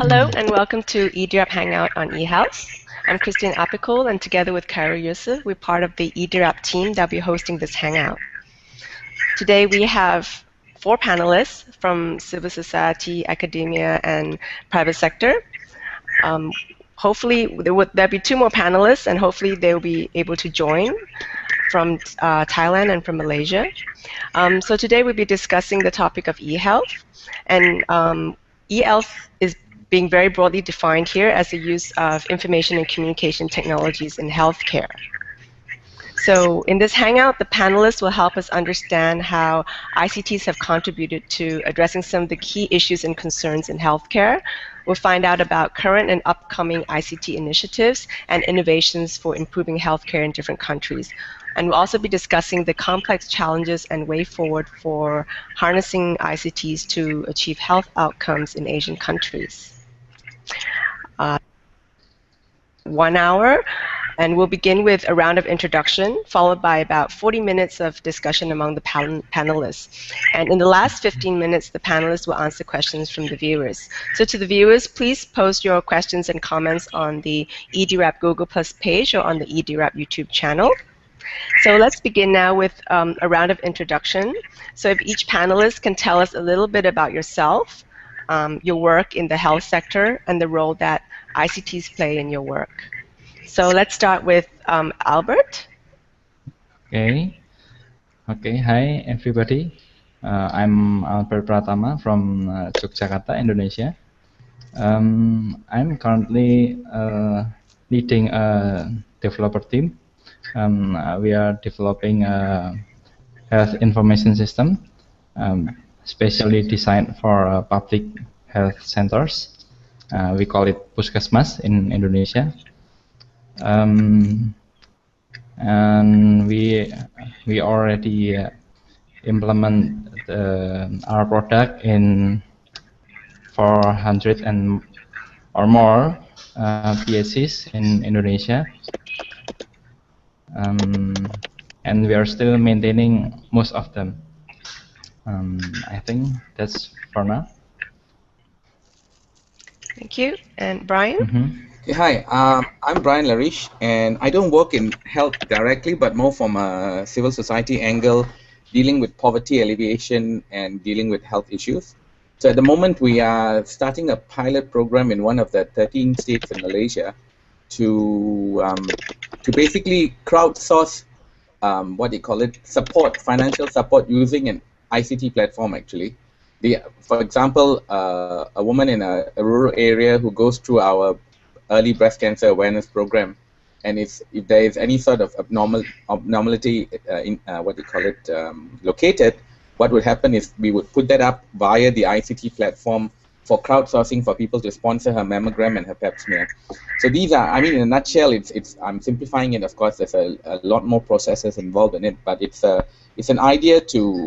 Hello and welcome to e-DIRAP Hangout on eHealth. I'm Christine Apicol, and together with Kara Yusuf, we're part of the e-DIRAP team that will be hosting this Hangout. Today we have 4 panelists from civil society, academia, and private sector. Hopefully there'll be 2 more panelists, and hopefully they'll be able to join from Thailand and from Malaysia. So today we'll be discussing the topic of e-health, and e-health is being very broadly defined here as the use of information and communication technologies in healthcare. So in this Hangout, the panelists will help us understand how ICTs have contributed to addressing some of the key issues and concerns in healthcare. We'll find out about current and upcoming ICT initiatives and innovations for improving healthcare in different countries. And we'll also be discussing the complex challenges and way forward for harnessing ICTs to achieve health outcomes in Asian countries. 1 hour, and we'll begin with a round of introduction, followed by about 40 minutes of discussion among the panelists. And in the last 15 minutes, the panelists will answer questions from the viewers. So to the viewers, please post your questions and comments on the e-DIRAP Google Plus page or on the e-DIRAP YouTube channel. So let's begin now with a round of introduction. So if each panelist can tell us a little bit about yourself, your work in the health sector, and the role that ICTs play in your work. So let's start with Albert. Okay. Hi everybody. I'm Albert Pratama from Yogyakarta, Indonesia. I'm currently leading a developer team. We are developing a health information system, specially designed for public health centers. We call it Puskesmas in Indonesia. And we already implement our product in 400 or more PSCs in Indonesia. And we are still maintaining most of them. I think that's for now. Thank you. And Brian? Hi, I'm Brian Larish, and I don't work in health directly, but more from a civil society angle, dealing with poverty alleviation and dealing with health issues. So at the moment, we are starting a pilot program in one of the 13 states in Malaysia to basically crowdsource support, financial support using an ICT platform actually. For example, a woman in a rural area who goes through our early breast cancer awareness program, and if there is any sort of abnormality located, what would happen is we would put that up via the ICT platform for crowdsourcing for people to sponsor her mammogram and her pap smear. So these are, I mean, in a nutshell, I'm simplifying it. Of course, there's a lot more processes involved in it, but it's an idea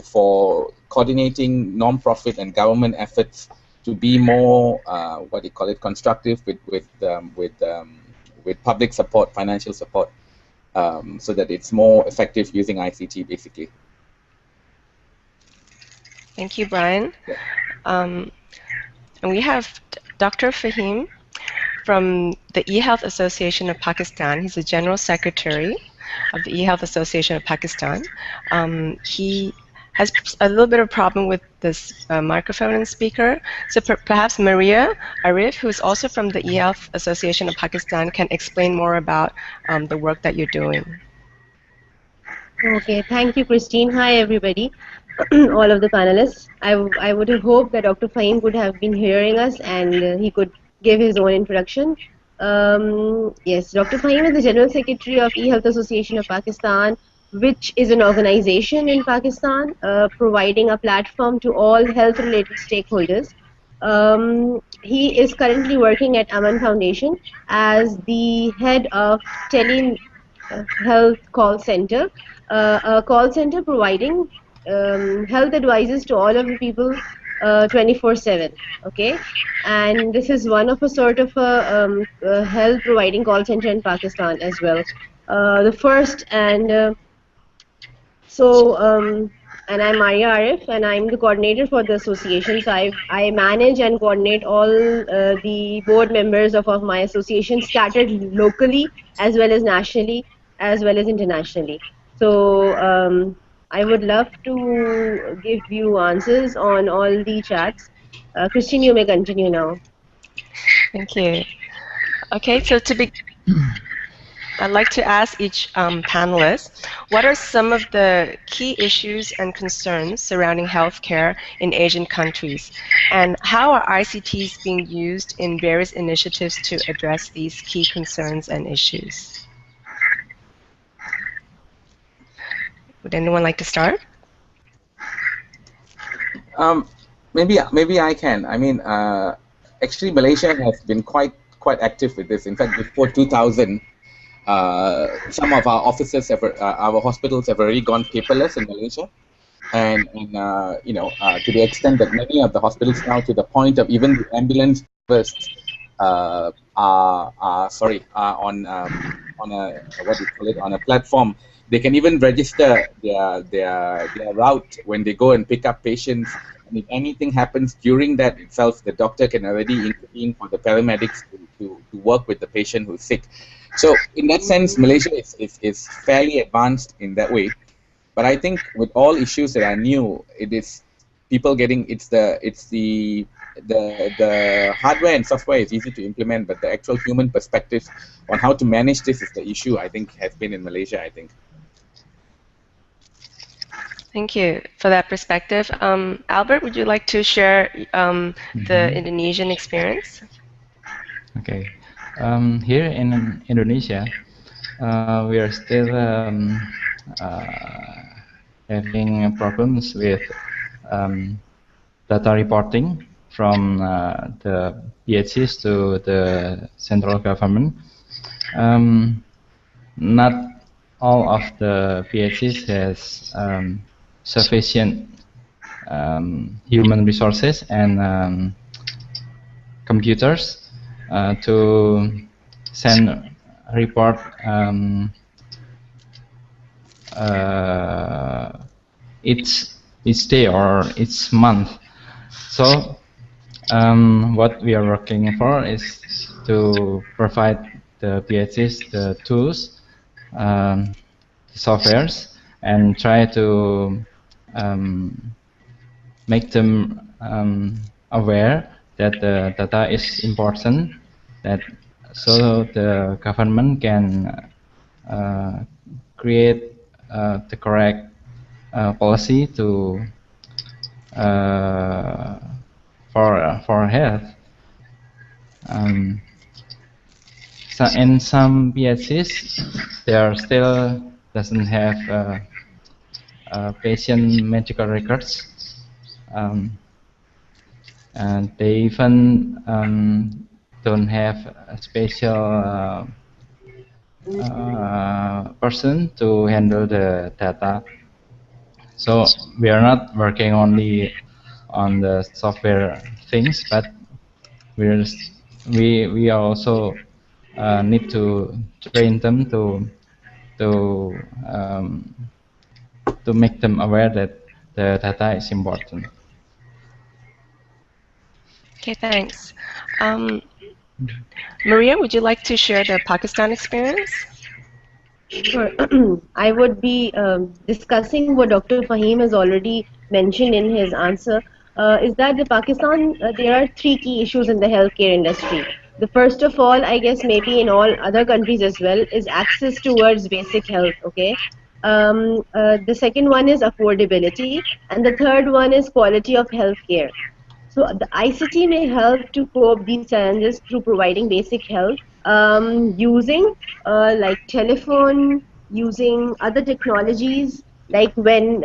for coordinating non-profit and government efforts to be more constructive with public support, financial support, so that it's more effective using ICT basically. Thank you, Brian. Yeah. And we have Dr. Fahim from the eHealth Association of Pakistan. He's the General Secretary of the eHealth Association of Pakistan. He has a little bit of a problem with this microphone and speaker. So perhaps Maria Arif, who's also from the eHealth Association of Pakistan, can explain more about the work that you're doing. Okay, thank you, Christine. Hi, everybody, all of the panelists. I would have hoped that Dr. Fahim would have been hearing us and he could give his own introduction. Yes, Dr. Fahim is the General Secretary of eHealth Association of Pakistan, which is an organization in Pakistan providing a platform to all health-related stakeholders. He is currently working at Aman Foundation as the head of Tele-Health Call Center, a call center providing health advices to all of the people 24/7. Okay, and this is one of a sort of a health providing call center in Pakistan as well. The first, and And I'm Maria Arif, and I'm the coordinator for the association. So I manage and coordinate all the board members of my association scattered locally as well as nationally as well as internationally. So I would love to give you answers on all the chats. Christine, you may continue now. Thank you. Okay, so to begin, I'd like to ask each panelist, what are some of the key issues and concerns surrounding healthcare in Asian countries? And how are ICTs being used in various initiatives to address these key concerns and issues? Would anyone like to start? Maybe I can. I mean, actually, Malaysia has been quite active with this. In fact, before 2000, some of our offices have, our hospitals have already gone paperless in Malaysia, and you know, to the extent that many of the hospitals now, to the point of even the ambulance first, are on a, what do you call it, on a platform. They can even register their route when they go and pick up patients. And if anything happens during that itself, the doctor can already intervene for the paramedics to work with the patient who's sick. So in that sense, Malaysia is fairly advanced in that way. But I think with all issues that are new, it is people getting, it's the hardware and software is easy to implement, but the actual human perspective on how to manage this is the issue, I think, has been in Malaysia, I think. Thank you for that perspective. Albert, would you like to share the Indonesian experience? Okay. Here in Indonesia, we are still having problems with data reporting from the PHCs to the central government. Not all of the PHCs has sufficient human resources and computers to send a report each day or each month. So what we are working for is to provide the PHCs the tools, the softwares, and try to make them aware that the data is important, that so the government can create the correct policy to for health. So in some PHCs, there still doesn't have patient medical records. And they even don't have a special person to handle the data. So we are not working only on the software things, but we also need to train them to make them aware that the data is important. Okay, thanks. Maria, would you like to share the Pakistan experience? Sure. I would be discussing what Dr. Fahim has already mentioned in his answer, is that the Pakistan, there are three key issues in the healthcare industry. The first of all, I guess maybe in all other countries as well, is access towards basic health, okay? The second one is affordability, and the third one is quality of healthcare. So the ICT may help to cope these challenges through providing basic health using like telephone, using other technologies, like when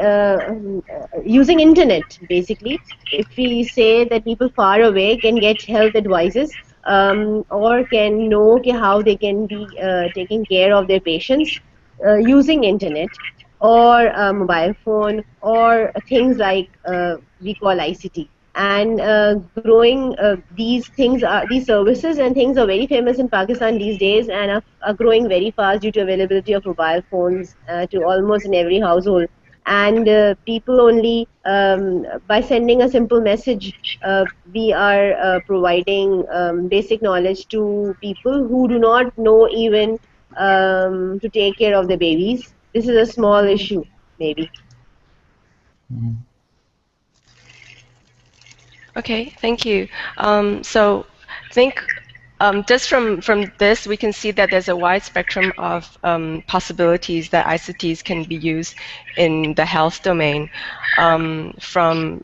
using internet basically. If we say that people far away can get health advices or can know how they can be taking care of their patients using internet or mobile phone or things like we call ICT. And growing these things are, these services and things are very famous in Pakistan these days and are growing very fast due to availability of mobile phones to almost in every household. and people only, by sending a simple message, we are providing basic knowledge to people who do not know even to take care of the babies. This is a small issue, maybe. Okay, thank you. So I think just from this, we can see that there's a wide spectrum of possibilities that ICTs can be used in the health domain. From,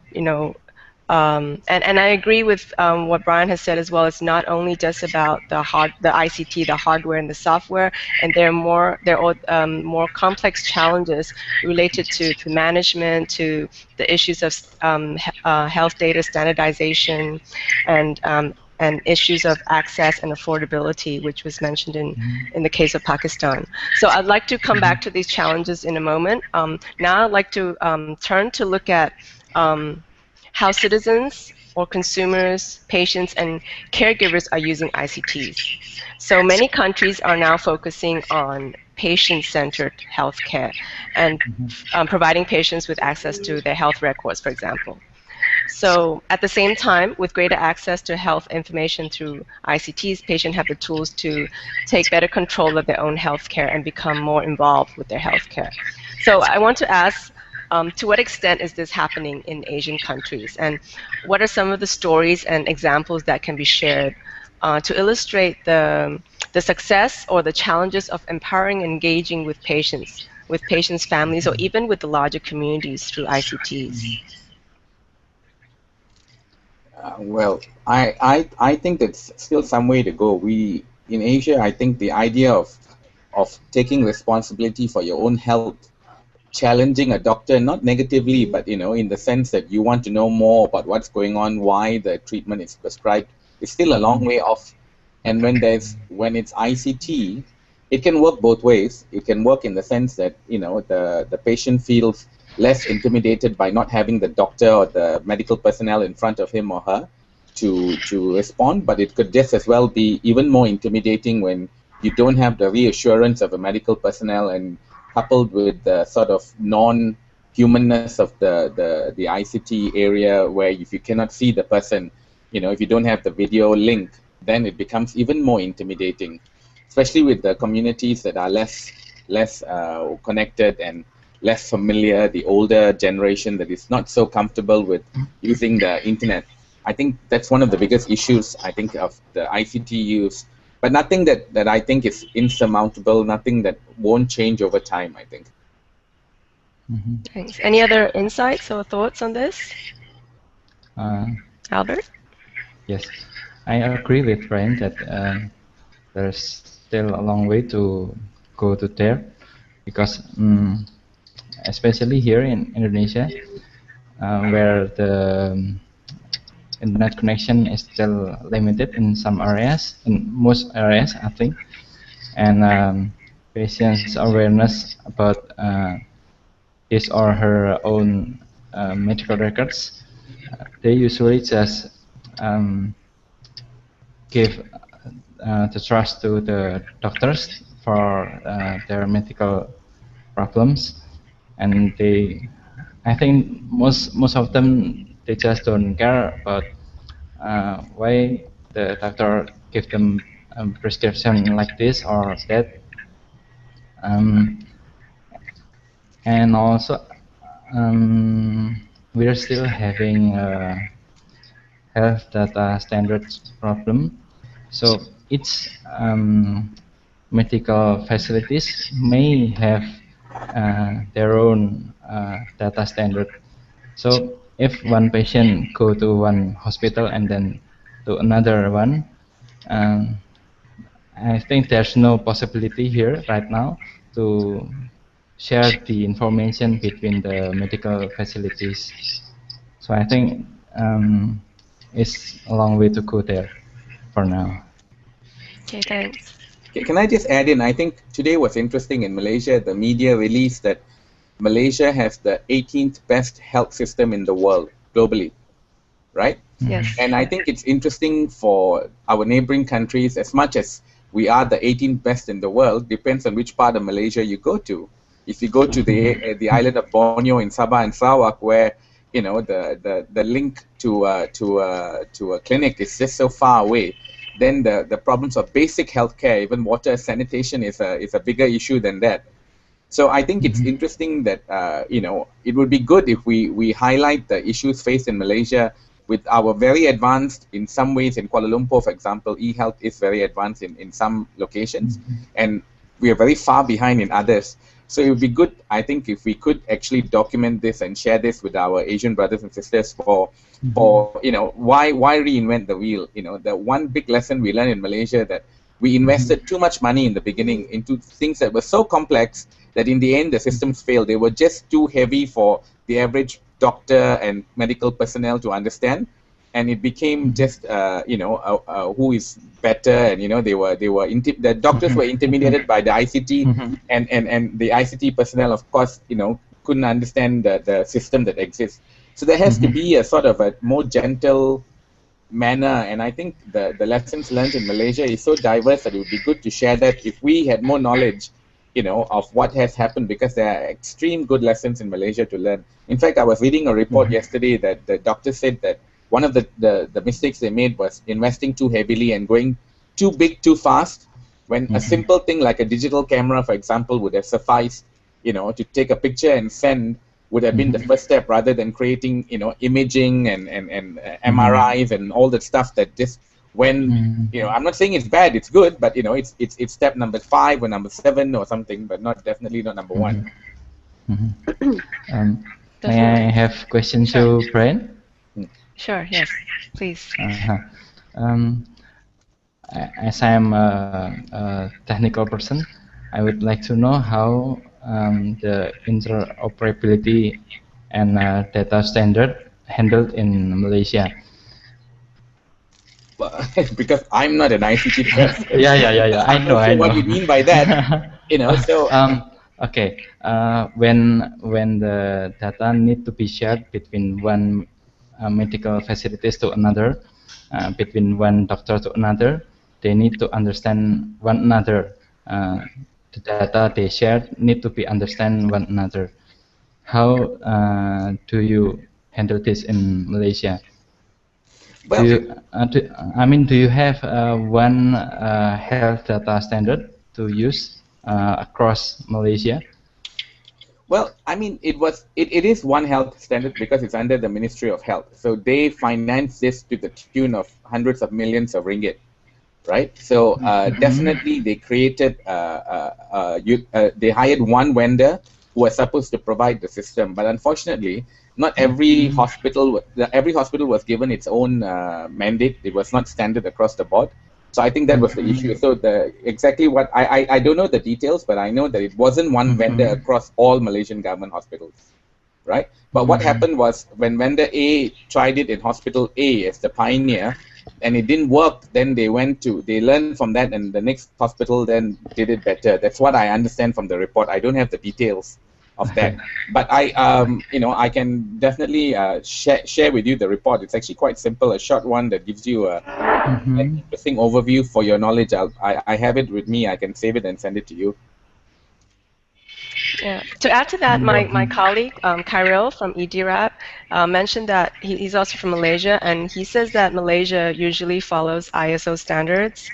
and I agree with what Brian has said as well. It's not only just about the ICT, the hardware and the software, and there are more complex challenges related to management, to the issues of health data standardization, and issues of access and affordability, which was mentioned in the case of Pakistan. So I'd like to come back to these challenges in a moment. Now I'd like to turn to look at how citizens or consumers, patients, and caregivers are using ICTs. So many countries are now focusing on patient-centered healthcare and providing patients with access to their health records, for example. So at the same time, with greater access to health information through ICTs, patients have the tools to take better control of their own healthcare and become more involved with their healthcare. So I want to ask, to what extent is this happening in Asian countries? And what are some of the stories and examples that can be shared to illustrate the success or the challenges of empowering and engaging with patients' families, or even with the larger communities through ICTs? Well, I think there's still some way to go. We in Asia, I think the idea of taking responsibility for your own health, challenging a doctor, not negatively, but in the sense that you want to know more about what's going on, why the treatment is prescribed, is still a long way off. And when it's ICT, it can work both ways. It can work in the sense that the patient feels less intimidated by not having the doctor or the medical personnel in front of him or her to respond, but it could just as well be even more intimidating when you don't have the reassurance of a medical personnel, and coupled with the sort of non-humanness of the ICT area, where if you cannot see the person, if you don't have the video link, then it becomes even more intimidating, especially with the communities that are less connected and less familiar, the older generation that is not so comfortable with using the internet. I think that's one of the biggest issues, I think, of the ICT use, but nothing that I think is insurmountable, nothing that won't change over time, I think. Thanks. Any other insights or thoughts on this? Albert? Yes, I agree with Brian that there's still a long way to go to there, because especially here in Indonesia, where the internet connection is still limited in some areas, in most areas, I think, and patients' awareness about his or her own medical records, they usually just give the trust to the doctors for their medical problems, and I think most of them, they just don't care about why the doctor give them a prescription like this or that, and also we are still having a health data standards problem. So each medical facilities may have their own data standard. So if one patient go to one hospital and then to another one, I think there's no possibility here right now to share the information between the medical facilities. So I think it's a long way to go there for now. Okay, thanks. Can I just add in, I think today was interesting in Malaysia. The media released that Malaysia has the 18th best health system in the world globally, right? Yes. And I think it's interesting for our neighboring countries, as much as we are the 18th best in the world, depends on which part of Malaysia you go to. If you go to the island of Borneo in Sabah and Sarawak, where the link to a clinic is just so far away, then the problems of basic healthcare, even water, sanitation, is a bigger issue than that. So I think it's interesting that it would be good if we highlight the issues faced in Malaysia with our very advanced, in some ways, in Kuala Lumpur, for example, e-health is very advanced in some locations, and we are very far behind in others. So it would be good, I think, if we could actually document this and share this with our Asian brothers and sisters for why reinvent the wheel. The one big lesson we learned in Malaysia, that we invested too much money in the beginning into things that were so complex that in the end the systems failed. They were just too heavy for the average doctor and medical personnel to understand, and it became just who is better, and the doctors were intimidated by the ICT, and the ICT personnel, of course, couldn't understand the system that exists. So there has to be a sort of a more gentle manner, and I think the lessons learned in Malaysia is so diverse that it would be good to share that if we had more knowledge of what has happened, because there are extreme good lessons in Malaysia to learn. In fact, I was reading a report yesterday that the doctor said that one of the mistakes they made was investing too heavily and going too big too fast, when a simple thing like a digital camera, for example, would have sufficed, to take a picture and send, would have been the first step, rather than creating, imaging and MRIs and all that stuff that just when I'm not saying it's bad, it's good, but it's step number 5 or number 7 or something, but definitely not number 1. May I have question to Brian? Sure, yes, please. As I am a technical person, I would like to know how the interoperability and data standard handled in Malaysia. Because I'm not an ICT person. Yeah. I know. What you mean by that? So. Okay. When the data need to be shared between one medical facilities to another, between one doctor to another, they need to understand one another. The data they share need to be understand one another. How do you handle this in Malaysia? Well, do you have one health data standard to use across Malaysia? Well, I mean, it is one health standard because it's under the Ministry of Health. So they finance this to the tune of hundreds of millions of ringgit, right? So definitely they created, they hired one vendor who was supposed to provide the system, but unfortunately, not every hospital was given its own mandate. It was not standard across the board. So I think that was the issue. So exactly what I don't know the details, but I know that it wasn't one vendor across all Malaysian government hospitals, right? But what happened was, when vendor A tried it in hospital A as the pioneer, and it didn't work, then they learned from that, and the next hospital then did it better. That's what I understand from the report. I don't have the details of that, but I can definitely share with you the report. It's actually quite simple, a short one that gives you an interesting overview for your knowledge. I have it with me. I can save it and send it to you. Yeah. To add to that, my colleague, Kyril from e-DIRAP, mentioned that he's also from Malaysia, and he says that Malaysia usually follows ISO standards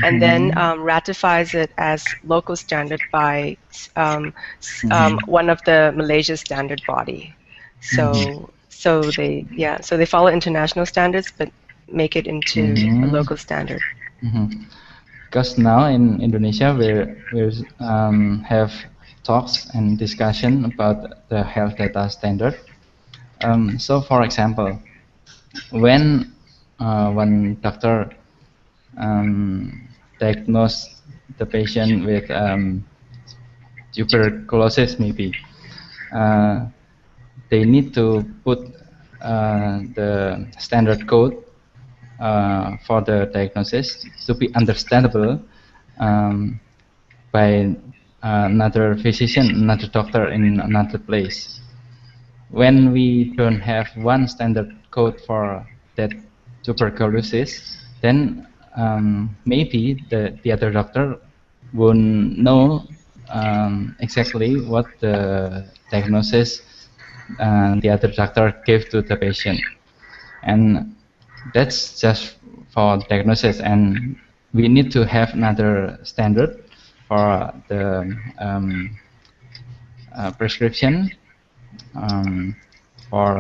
and then ratifies it as local standard by one of the Malaysia standard body. So they follow international standards but make it into a local standard. Because now in Indonesia we have talks and discussion about the health data standard. So, for example, when one doctor diagnose the patient with tuberculosis, maybe they need to put the standard code for the diagnosis to be understandable by another physician, another doctor in another place. When we don't have one standard code for that tuberculosis, then maybe the other doctor won't know exactly what the diagnosis the other doctor gave to the patient. And that's just for diagnosis, and we need to have another standard for the prescription for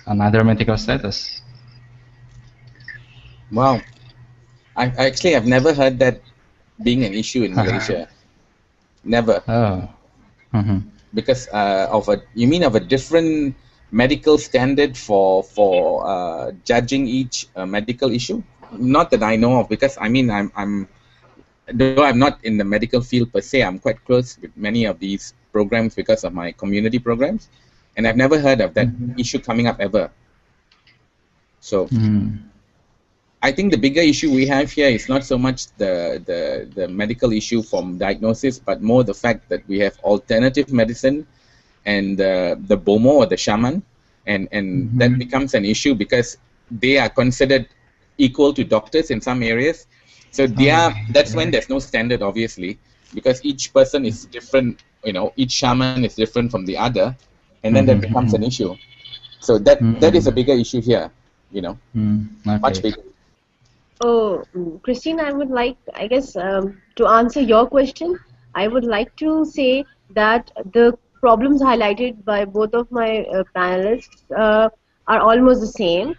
another medical status. Wow. I actually have never heard that being an issue in Malaysia. Never. Oh. Mm-hmm. Because you mean of a different medical standard for judging each medical issue? Not that I know of, because I mean though I'm not in the medical field per se, I'm quite close with many of these programs because of my community programs, and I've never heard of that issue coming up ever. So I think the bigger issue we have here is not so much the medical issue from diagnosis, but more the fact that we have alternative medicine and the BOMO or the shaman, and that becomes an issue because they are considered equal to doctors in some areas. So that's when there's no standard, obviously, because each person is different. You know, each shaman is different from the other, and then that becomes an issue. So that is a bigger issue here. You know, much bigger. Oh, Christine, I would like, I guess, to answer your question, I would like to say that the problems highlighted by both of my panelists are almost the same.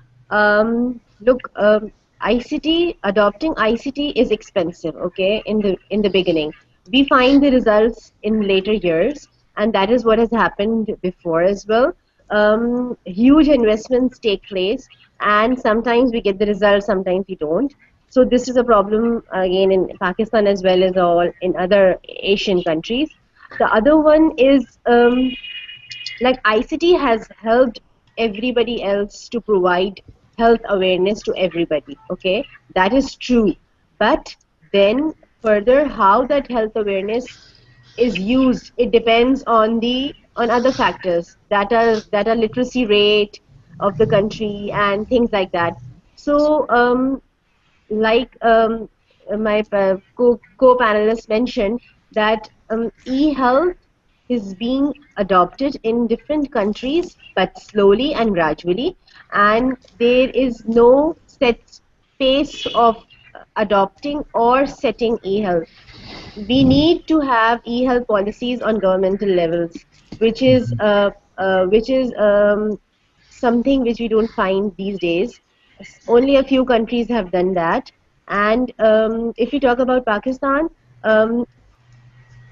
Look, adopting ICT is expensive, okay, in the beginning. We find the results in later years, and that is what has happened before as well. Huge investments take place, and sometimes we get the results, sometimes we don't. So this is a problem again in Pakistan as well as all in other Asian countries. The other one is like ICT has helped everybody else to provide health awareness to everybody. Okay, that is true. But then further, how that health awareness is used, it depends on other factors that are literacy rate of the country and things like that. So like my co-panelist mentioned, that e-health is being adopted in different countries, but slowly and gradually, and there is no set pace of adopting or setting e-health. We need to have e-health policies on governmental levels, which is something which we don't find these days. Only a few countries have done that. And if we talk about Pakistan,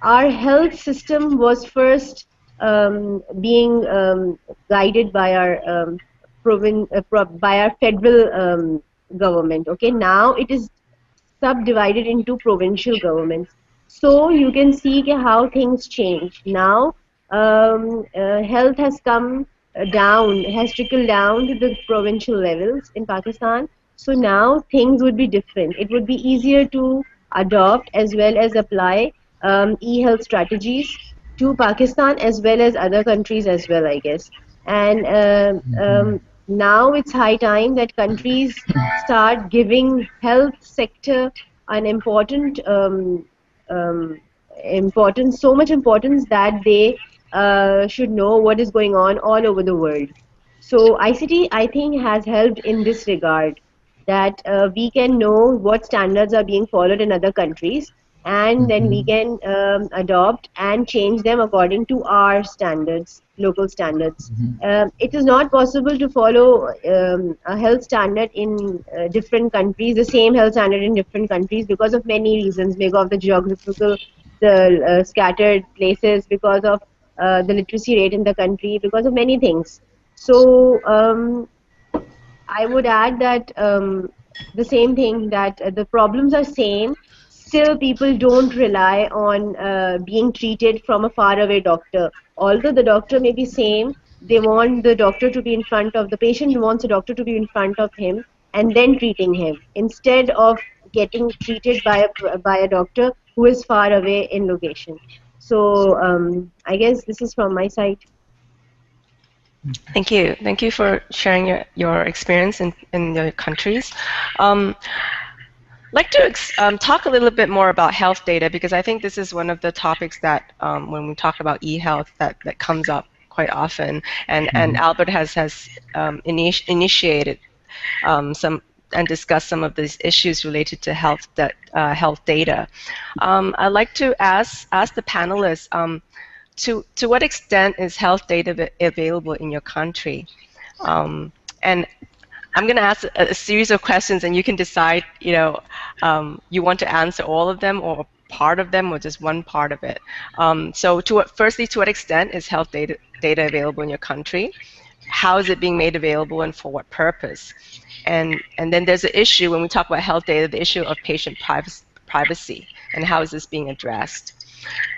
our health system was first being guided by our by our federal government. Okay, now it is subdivided into provincial governments. So you can see how things change. Now health has come down, has trickled down to the provincial levels in Pakistan. So now things would be different. It would be easier to adopt as well as apply e-health strategies to Pakistan as well as other countries as well, I guess. And now it's high time that countries start giving health sector an importance, so much importance that they should know what is going on all over the world. So ICT, I think, has helped in this regard, that we can know what standards are being followed in other countries, and then we can adopt and change them according to our standards, local standards. It is not possible to follow a health standard in different countries, the same health standard in different countries, because of many reasons, because of the geographical, the scattered places, because of the literacy rate in the country, because of many things. So I would add that the same thing, that the problems are same. Still, people don't rely on being treated from a faraway doctor. Although the doctor may be same, they want the doctor to be in front of the patient. Wants a doctor to be in front of him and then treating him, instead of getting treated by a doctor who is far away in location. So I guess this is from my side. Thank you. Thank you for sharing your experience in your countries. like to talk a little bit more about health data, because I think this is one of the topics that when we talk about e-health that comes up quite often, and Albert has initiated some and discussed some of these issues related to health data. I'd like to ask the panelists, to what extent is health data available in your country? And I'm going to ask a series of questions, and you can decide, you want to answer all of them or part of them or just one part of it. So firstly, to what extent is health data available in your country? How is it being made available and for what purpose? And then there's an issue when we talk about health data, the issue of patient privacy, and how is this being addressed?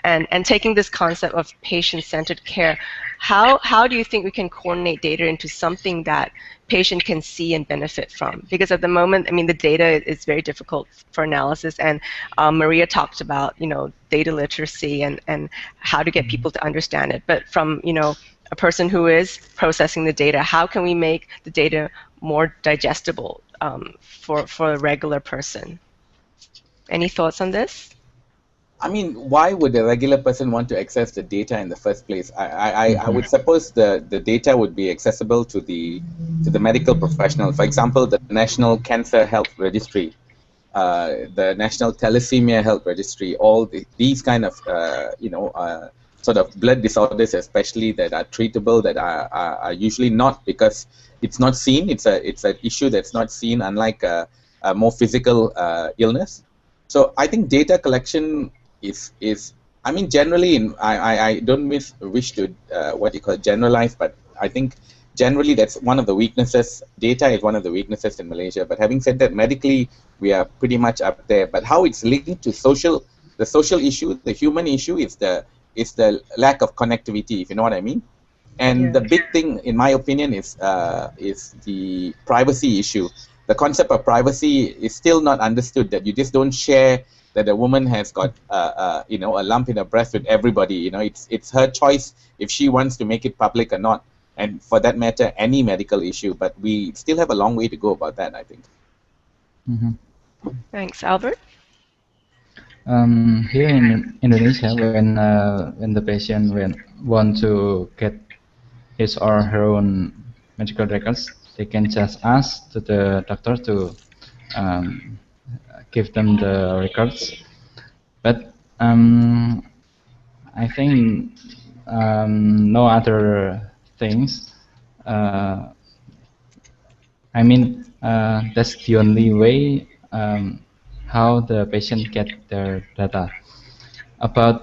And taking this concept of patient-centered care, how do you think we can coordinate data into something that patient can see and benefit from? Because at the moment, I mean, the data is very difficult for analysis, and Maria talked about, data literacy and how to get people to understand it. But from, a person who is processing the data, how can we make the data more digestible for a regular person? Any thoughts on this? I mean, why would a regular person want to access the data in the first place? I would suppose the data would be accessible to the medical professional. For example, the National Cancer Health Registry, the National Thalassemia Health Registry, all these kind of sort of blood disorders, especially that are treatable, that are usually not, because it's not seen. It's an issue that's not seen, unlike a more physical illness. So I think data collection is I mean, generally, I don't wish to what you call generalize, but I think generally that's one of the weaknesses. Data is one of the weaknesses in Malaysia. But having said that, medically we are pretty much up there. But how it's linked to the social issue, the human issue, is the lack of connectivity, if you know what I mean. And the big thing, in my opinion, is the privacy issue. The concept of privacy is still not understood, that you just don't share that a woman has got a lump in her breast with everybody. It's her choice if she wants to make it public or not, and for that matter, any medical issue. But we still have a long way to go about that, I think. Thanks. Albert? Here in Indonesia, when the patient want to get his or her own medical records, they can just ask to the doctor to give them the records. But I think no other things. I mean, that's the only way how the patient get their data. About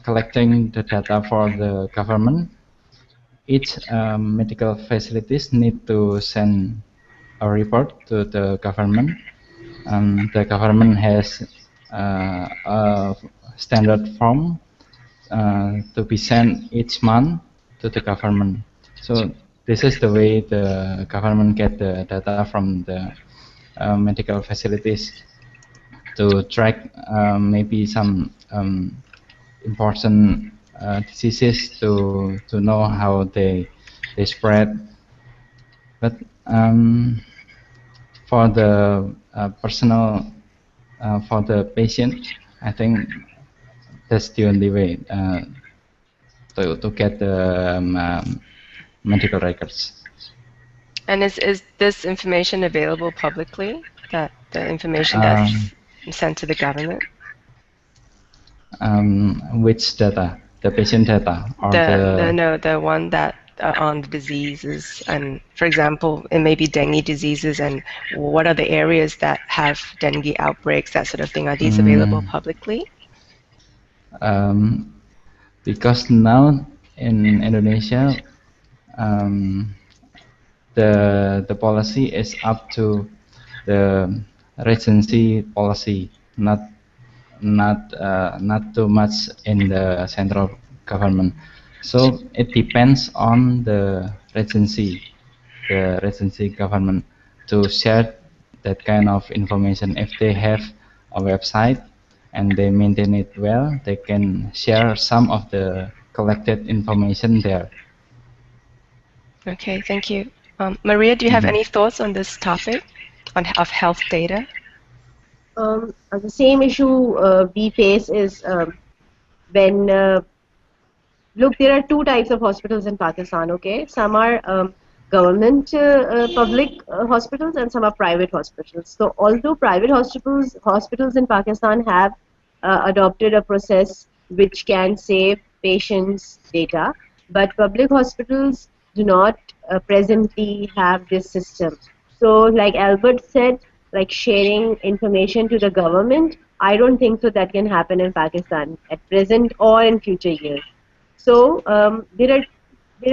collecting the data for the government, each medical facilities need to send a report to the government. The government has a standard form to be sent each month to the government. So this is the way the government get the data from the medical facilities to track maybe some important diseases, to know how they spread. But for the personal, for the patient, I think that's the only way to get the medical records. And is this information available publicly? That the information that's sent to the government? Which data? The patient data, or the one that on the diseases, and for example, it may be dengue diseases, and what are the areas that have dengue outbreaks, that sort of thing. Are these available publicly? Because now in Indonesia, the policy is up to the regency policy, not too much in the central government. So it depends on the regency government to share that kind of information. If they have a website and they maintain it well, they can share some of the collected information there. Okay, thank you. Maria, do you have any thoughts on this topic of health data? The same issue we face is when look, there are two types of hospitals in Pakistan. Okay, some are government public hospitals and some are private hospitals. So although private hospitals in Pakistan have adopted a process which can save patients' data, but public hospitals do not presently have this system. So, like Albert said, like sharing information to the government, I don't think so that can happen in Pakistan at present or in future years. So there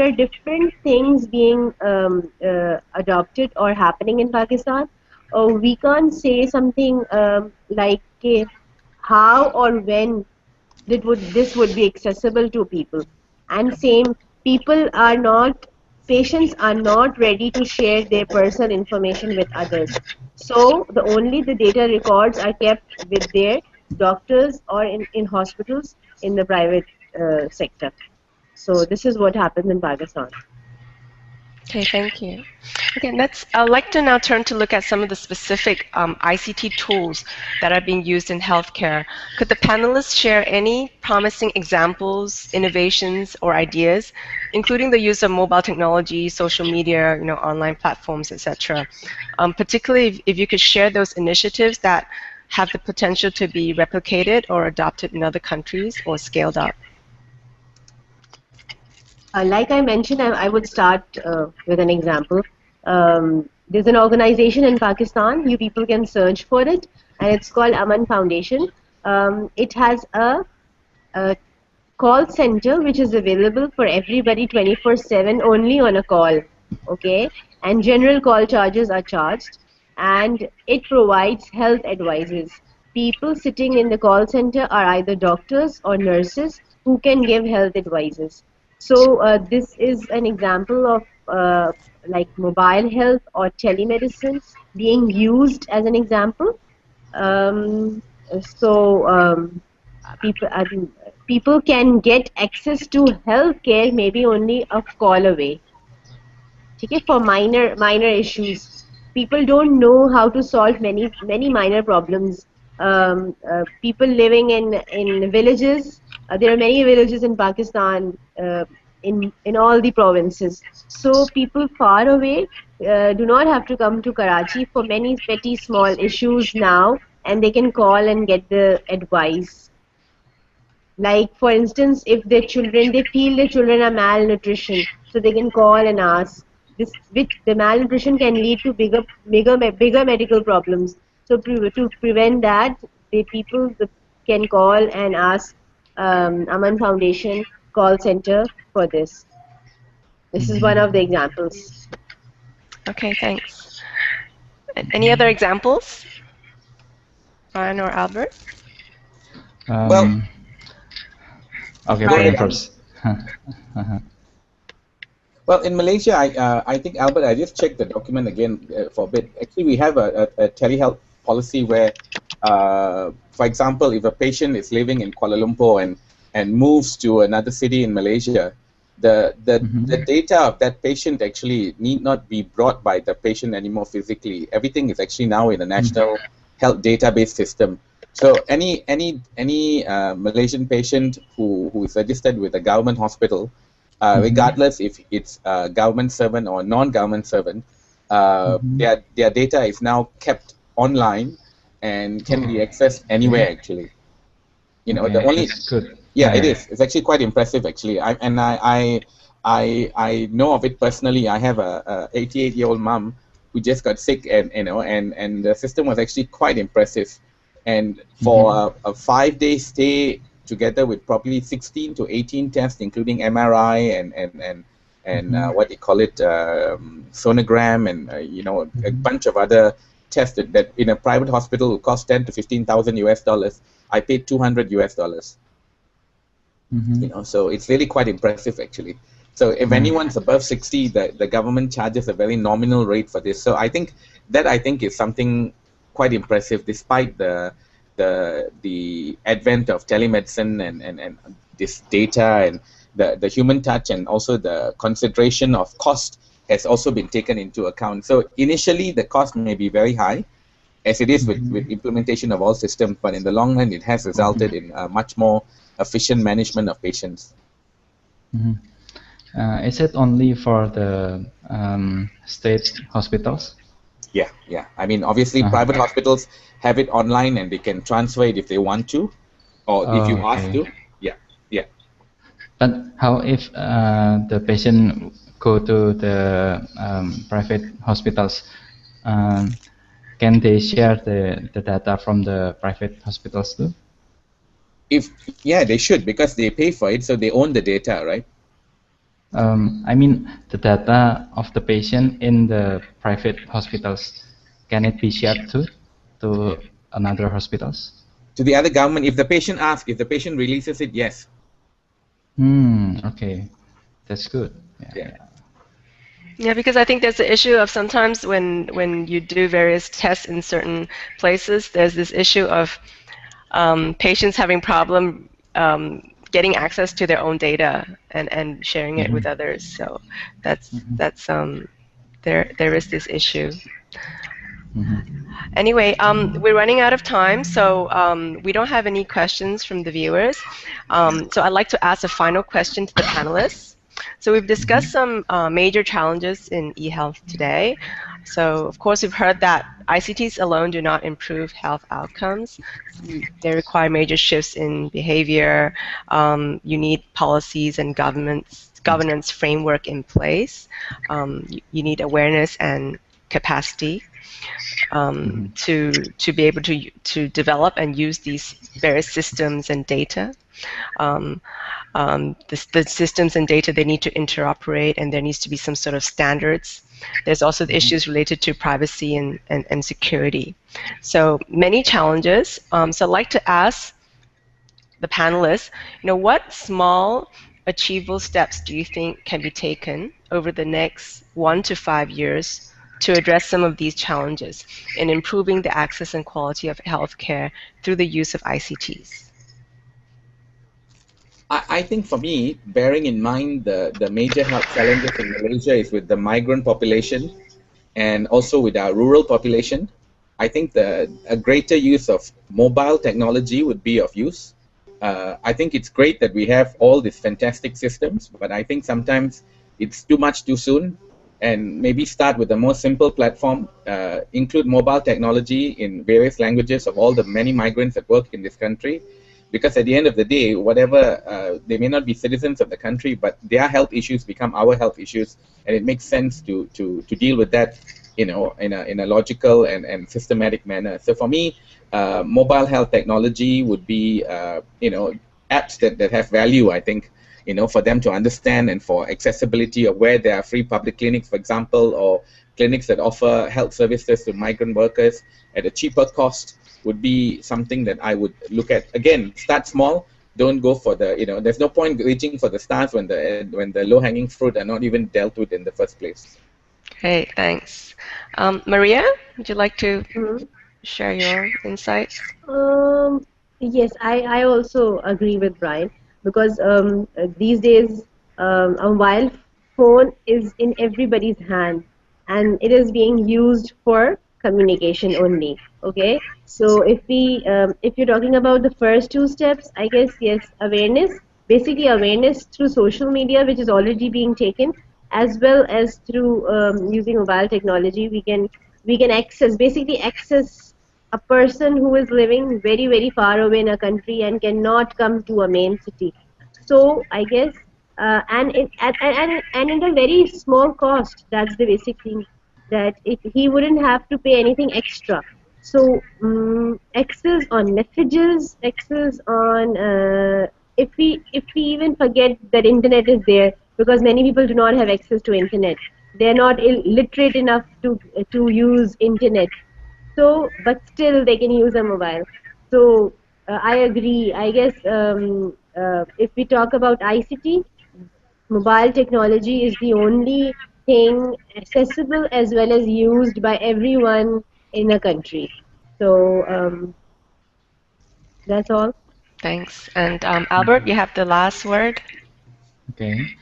are different things being adopted or happening in Pakistan. We can't say something like how or when this would be accessible to people. And same, people are not, patients are not ready to share their personal information with others. So the data records are kept with their doctors or in hospitals in the private sector. So this is what happens in Pakistan. Okay, thank you. Okay, I'd like to now turn to look at some of the specific ICT tools that are being used in healthcare. Could the panelists share any promising examples, innovations, or ideas, including the use of mobile technology, social media, online platforms, etc.? Particularly if you could share those initiatives that have the potential to be replicated or adopted in other countries or scaled up. Like I mentioned, I would start with an example. There's an organization in Pakistan, you people can search for it, and it's called Aman Foundation. It has a call center which is available for everybody 24/7 only on a call, okay? And general call charges are charged, and it provides health advices. People sitting in the call center are either doctors or nurses who can give health advices. So this is an example of like mobile health or telemedicine being used as an example. Um, so people people can get access to healthcare maybe only a call away. Okay, for minor issues, people don't know how to solve many minor problems. People living in villages, there are many villages in Pakistan, in all the provinces. So people far away do not have to come to Karachi for many petty small issues now, and they can call and get the advice. Like for instance, if they feel their children are malnutrition, so they can call and ask. Which the malnutrition can lead to bigger medical problems. So to prevent that, can call and ask Aman Foundation call center for this. This is one of the examples. Okay, thanks. Any other examples, Ryan or Albert? Well, okay, Brian first. Well, in Malaysia, I think, Albert, I just checked the document again for a bit. Actually, we have a telehealth policy where, for example, if a patient is living in Kuala Lumpur and moves to another city in Malaysia, the data of that patient actually need not be brought by the patient anymore physically. Everything is actually now in a national health database system. So any Malaysian patient who is registered with a government hospital, regardless if it's a government servant or a non-government servant, their data is now kept online and can be accessed anywhere. Actually, the only good. It is. It's actually quite impressive. Actually, I know of it personally. I have a 88-year-old mom who just got sick, and the system was actually quite impressive. And for a 5-day stay together with probably 16 to 18 tests, including MRI and what they call it, sonogram, and a bunch of other tests that in a private hospital will cost $10,000 to $15,000 US. I paid $200 US. So it's really quite impressive actually. So if anyone's above 60, the government charges a very nominal rate for this. So I think is something quite impressive, despite the advent of telemedicine and this data, and the human touch, and also the consideration of cost has also been taken into account. So initially the cost may be very high, as it is with implementation of all systems, but in the long run, it has resulted in a much more efficient management of patients. Is it only for the state hospitals? Yeah, yeah. I mean, obviously, private hospitals have it online and they can transfer it if they want to, or if you ask to. Yeah, yeah. But how if the patient go to the private hospitals? Can they share the data from the private hospitals too? Yeah, they should, because they pay for it, so they own the data, right? I mean, the data of the patient in the private hospitals, can it be shared to another hospitals? To the other government, if the patient asks, if the patient releases it, yes. Okay, that's good. Yeah. Yeah, because I think there's the issue of sometimes when you do various tests in certain places, there's this issue of patients having problem getting access to their own data and sharing it with others. So that's there is this issue. Anyway, we're running out of time, so we don't have any questions from the viewers. So I'd like to ask a final question to the panelists. So we've discussed some major challenges in e-health today. So of course, we've heard that ICTs alone do not improve health outcomes. They require major shifts in behavior. You need policies and governance framework in place. You need awareness and capacity to be able to develop and use these various systems and data. The systems and data, they need to interoperate, and there needs to be some sort of standards. There's also the issues related to privacy and security. So many challenges. So I'd like to ask the panelists, what small achievable steps do you think can be taken over the next 1 to 5 years to address some of these challenges in improving the access and quality of healthcare through the use of ICTs? I think for me, bearing in mind the major health challenges in Malaysia is with the migrant population and also with our rural population, I think a greater use of mobile technology would be of use. I think it's great that we have all these fantastic systems, but I think sometimes it's too much too soon. And maybe start with a more simple platform, include mobile technology in various languages of all the many migrants that work in this country. Because at the end of the day, whatever, they may not be citizens of the country, but their health issues become our health issues, and it makes sense to deal with that, in a logical and systematic manner. So for me, mobile health technology would be, apps that have value, I think, for them to understand, and for accessibility of where there are free public clinics, for example, or clinics that offer health services to migrant workers at a cheaper cost, would be something that I would look at. Again, start small. Don't go for the, there's no point reaching for the stars when the low-hanging fruit are not even dealt with in the first place. Great, thanks. Maria, would you like to share your insights? Yes, I also agree with Brian, because these days a mobile phone is in everybody's hand, and it is being used for communication only. Okay, so if you're talking about the first two steps, I guess yes, awareness, basically awareness through social media, which is already being taken, as well as through using mobile technology, we can basically access a person who is living very, very far away in a country and cannot come to a main city. So I guess, and at a very small cost. That's the basic thing, that he wouldn't have to pay anything extra. So access on messages, access on if we even forget that internet is there, because many people do not have access to internet. They're not literate enough to use internet. So, but still they can use a mobile. So I agree. I guess if we talk about ICT, mobile technology is the only thing accessible as well as used by everyone in a country. So that's all. Thanks. And Albert, you have the last word. Okay.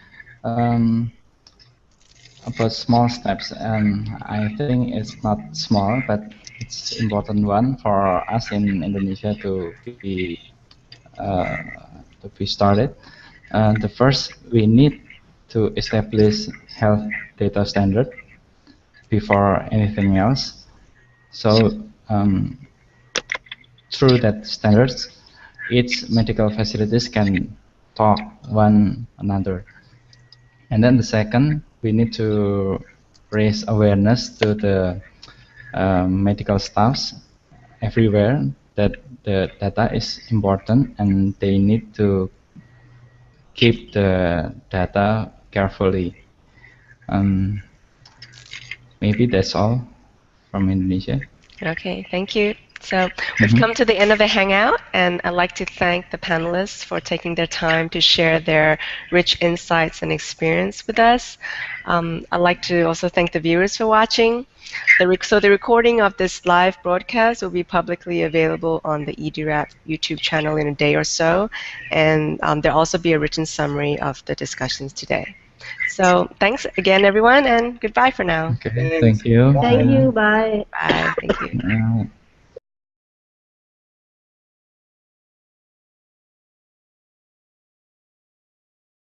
about small steps, and I think it's not small, but it's important one for us in Indonesia uh, to be started. The first, we need to establish health data standard before anything else. So through that standards, each medical facilities can talk one another. And then the second, we need to raise awareness to the medical staffs everywhere that the data is important and they need to keep the data carefully. Maybe that's all from Indonesia. Okay, thank you. So we've come to the end of the Hangout, and I'd like to thank the panelists for taking their time to share their rich insights and experience with us. I'd like to also thank the viewers for watching. So the recording of this live broadcast will be publicly available on the e-DIRAP YouTube channel in a day or so, and there'll also be a written summary of the discussions today. So thanks again, everyone, and goodbye for now. Okay, thank you. Thank you. Bye. Bye. Thank you.